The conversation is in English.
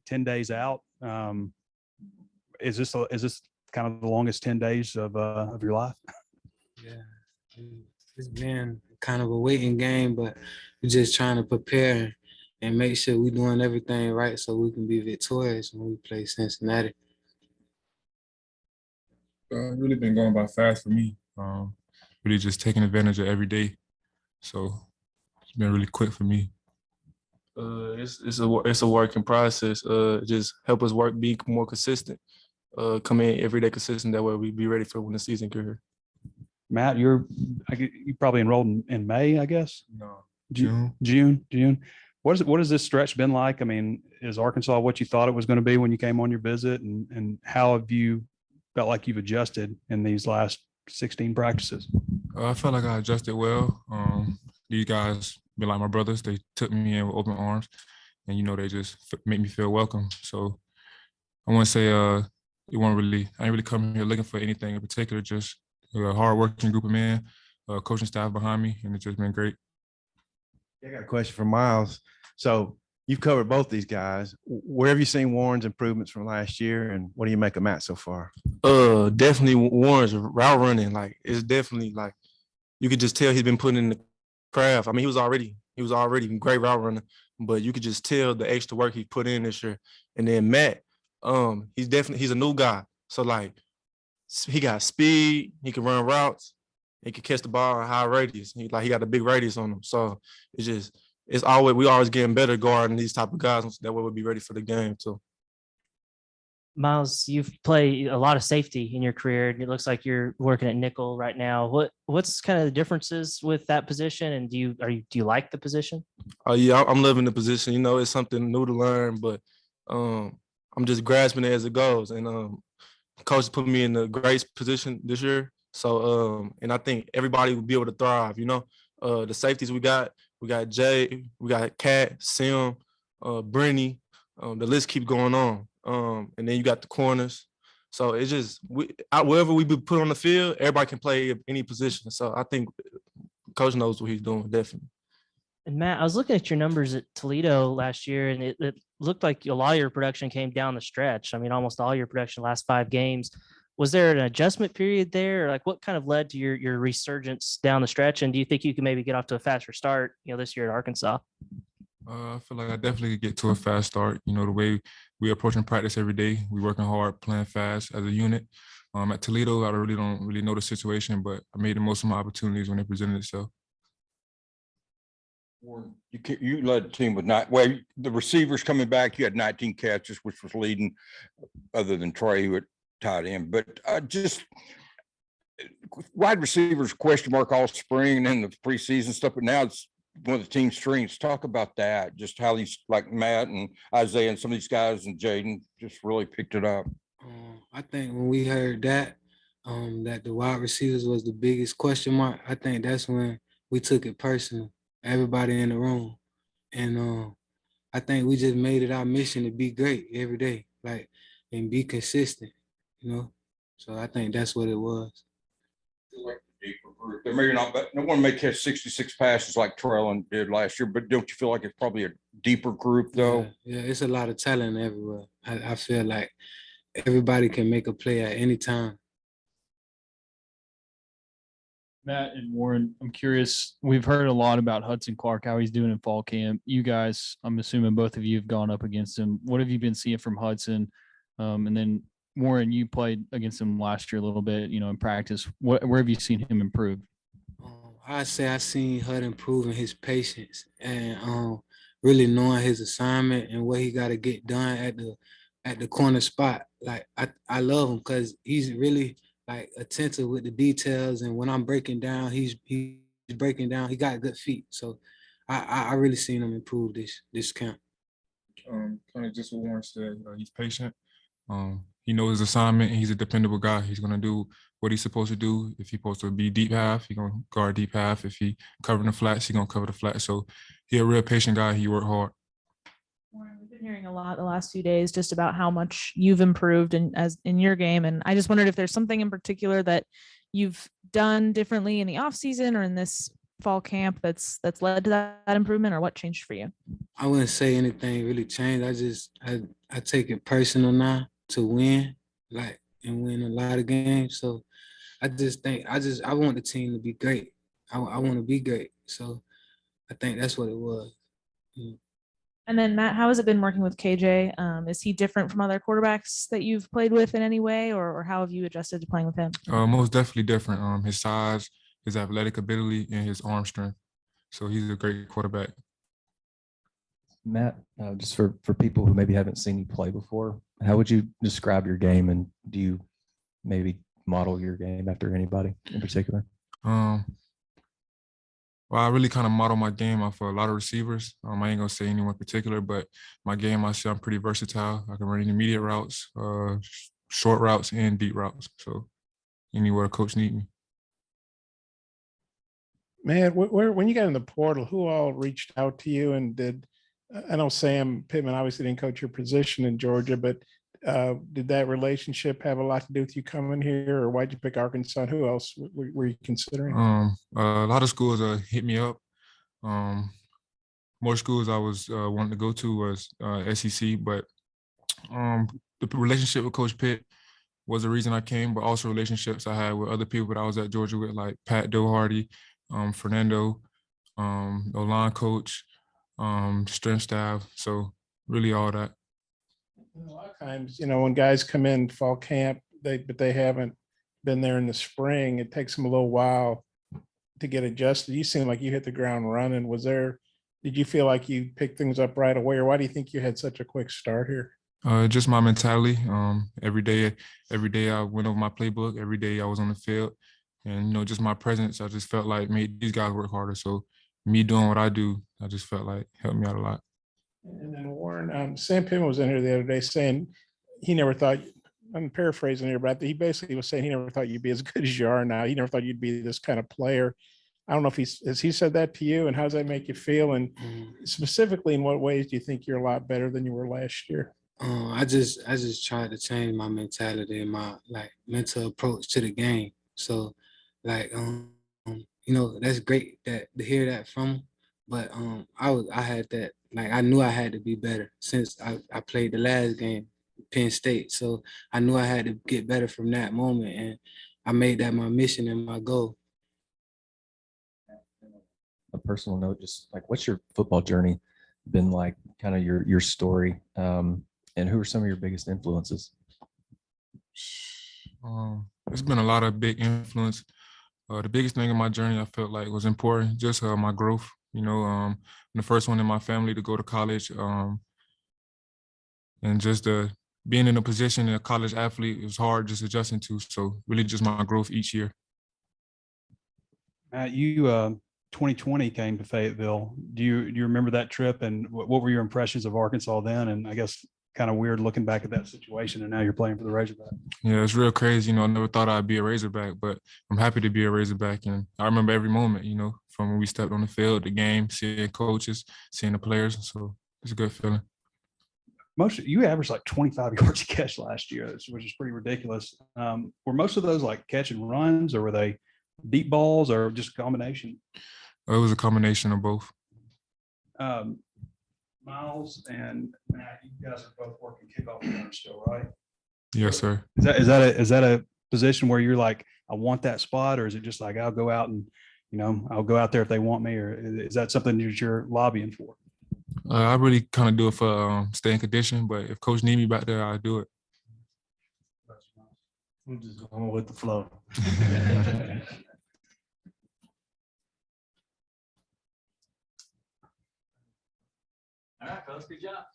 10 days out. Is this kind of the longest 10 days of your life? Yeah, it's been kind of a waiting game, but we're just trying to prepare and make sure we're doing everything right so we can be victorious when we play Cincinnati. Really been going by fast for me. Really just taking advantage of every day. So it's been really quick for me. It's a working process. Just help us be more consistent. Come in every day consistent. That way we be ready for when the season get here. Matt, you probably enrolled in May, I guess. No, June. What has this stretch been like? I mean, is Arkansas what you thought it was going to be when you came on your visit, and how have you felt like you've adjusted in these last 16 practices? I felt like I adjusted well. These guys been like my brothers. They took me in with open arms, and they just make me feel welcome. So I want to say I ain't really come here looking for anything in particular. Just a hardworking group of men, coaching staff behind me, and it's just been great. I got a question for Myles. So you've covered both these guys. Where have you seen Warren's improvements from last year, and what do you make of Matt so far? Definitely Warren's route running. Like, it's definitely like you could just tell he's been putting in the craft. I mean, he was already a great route runner, but you could just tell the extra work he put in this year. And then Matt, he's a new guy. So like he got speed, he can run routes, he can catch the ball at high radius. He got a big radius on him. So we always getting better guarding these type of guys. That way we'll be ready for the game too. Myles, you've played a lot of safety in your career, and it looks like you're working at nickel right now. What's kind of the differences with that position, and do you like the position? Oh yeah, I'm loving the position. It's something new to learn, but I'm just grasping it as it goes. And coach put me in a great position this year. So and I think everybody will be able to thrive. The safeties we got Jay, we got Cat, Sim, Brenny. The list keeps going on. And then you got the corners. So it's just wherever we be put on the field, everybody can play any position. So I think coach knows what he's doing, definitely. And Matt, I was looking at your numbers at Toledo last year, and it looked like a lot of your production came down the stretch. I mean, almost all your production last 5 games. Was there an adjustment period there? Or like, what kind of led to your resurgence down the stretch? And do you think you can maybe get off to a faster start, this year at Arkansas? I feel like I definitely could get to a fast start. The way we approaching practice every day, we working hard, playing fast as a unit. At Toledo, I don't really know the situation, but I made the most of my opportunities when they presented itself. You led the team with the receivers coming back. You had 19 catches, which was leading, other than Trey, who had tied in. But just wide receivers question mark all spring and then the preseason stuff. But now it's one of the team's strengths. Talk about that. Just how these like Matt and Isaiah and some of these guys and Jaden just really picked it up. I think when we heard that the wide receivers was the biggest question mark, I think that's when we took it personal. Everybody in the room. And I think we just made it our mission to be great every day, and be consistent, So I think that's what it was. They're maybe not, but no one may catch 66 passes like Trellin did last year, but don't you feel like it's probably a deeper group though? Yeah, it's a lot of talent everywhere. I feel like everybody can make a play at any time. Matt and Warren, I'm curious. We've heard a lot about Hudson Clark, how he's doing in fall camp. You guys, I'm assuming both of you have gone up against him. What have you been seeing from Hudson? And then Warren, you played against him last year a little bit, in practice. Where have you seen him improve? I say I seen Hud improving his patience and really knowing his assignment and what he got to get done at the corner spot. Like I love him because he's really attentive with the details, and when I'm breaking down, he's breaking down. He got good feet, so I really seen him improve this camp. Kind of just what Warren said. He's patient. He knows his assignment. He's a dependable guy. He's gonna do what he's supposed to do. If he's supposed to be deep half, he's gonna guard deep half. If he covering the flats, he's gonna cover the flats. So he's a real patient guy. He worked hard. We've been hearing a lot the last few days just about how much you've improved in your game, and I just wondered if there's something in particular that you've done differently in the off season or in this fall camp that's led to that improvement, or what changed for you? I wouldn't say anything really changed. I take it personal now to win, like, and win a lot of games. So I just think I want the team to be great. I want to be great. So I think that's what it was. Mm. And then Matt, how has it been working with KJ? Is he different from other quarterbacks that you've played with in any way, or how have you adjusted to playing with him? Most definitely different. His size, his athletic ability, and his arm strength. So he's a great quarterback. Matt, just for people who maybe haven't seen you play before, how would you describe your game, and do you maybe model your game after anybody in particular? Well, I really kind of model my game off of a lot of receivers. I ain't gonna say anyone particular, but my game, I say I'm pretty versatile. I can run intermediate routes, short routes, and deep routes. So anywhere coach need me. Man, when you got in the portal, who all reached out to you and did? I know Sam Pittman obviously didn't coach your position in Georgia, but did that relationship have a lot to do with you coming here, or why'd you pick Arkansas? Who else were you considering? A lot of schools hit me up. More schools I was wanting to go to was SEC, but the relationship with Coach Pitt was the reason I came, but also relationships I had with other people that I was at Georgia with, like Pat Doherty, Fernando, the line coach, strength staff. So really all that. A lot of times, when guys come in fall camp, but they haven't been there in the spring, it takes them a little while to get adjusted. You seem like you hit the ground running. Did you feel like you picked things up right away, or why do you think you had such a quick start here? Just my mentality. Every day I went over my playbook. Every day I was on the field, and just my presence. I just felt like made these guys work harder. So me doing what I do, I just felt like helped me out a lot. And then Warren, Sam Pittman was in here the other day saying he never thought. I'm paraphrasing here, but he basically was saying he never thought you'd be as good as you are now. He never thought you'd be this kind of player. I don't know if has he said that to you, and how does that make you feel? And specifically, in what ways do you think you're a lot better than you were last year? I just tried to change my mentality and my mental approach to the game. So that's great to hear that from him. But I had that, I knew I had to be better since I played the last game, Penn State. So I knew I had to get better from that moment, and I made that my mission and my goal. A personal note, just like, what's your football journey been like, kind of your story, and who are some of your biggest influences? It's been a lot of big influence. The biggest thing in my journey I felt like was important, just my growth. I'm the first one in my family to go to college, and just being in a position in a college athlete, it was hard just adjusting to. So really just my growth each year. Matt, you 2020 came to Fayetteville. Do you remember that trip, and what were your impressions of Arkansas then? And I guess kind of weird looking back at that situation, and now you're playing for the Razorbacks. Yeah, it's real crazy. I never thought I'd be a Razorback, but I'm happy to be a Razorback. And I remember every moment, from when we stepped on the field, the game, seeing coaches, seeing the players. So it's a good feeling. You averaged like 25 yards a catch last year, which is pretty ridiculous. Were most of those like catch and runs, or were they deep balls, or just a combination? It was a combination of both. Myles and Matt, you guys are both working kickoff returns still, right? Yes, sir. Is that a position where you're like, I want that spot, or is it just like I'll go out and I'll go out there if they want me, or is that something that you're lobbying for? I really kind of do it for staying condition, but if coach need me back there, I do it. I'm just going with the flow. All right, fellas, good job.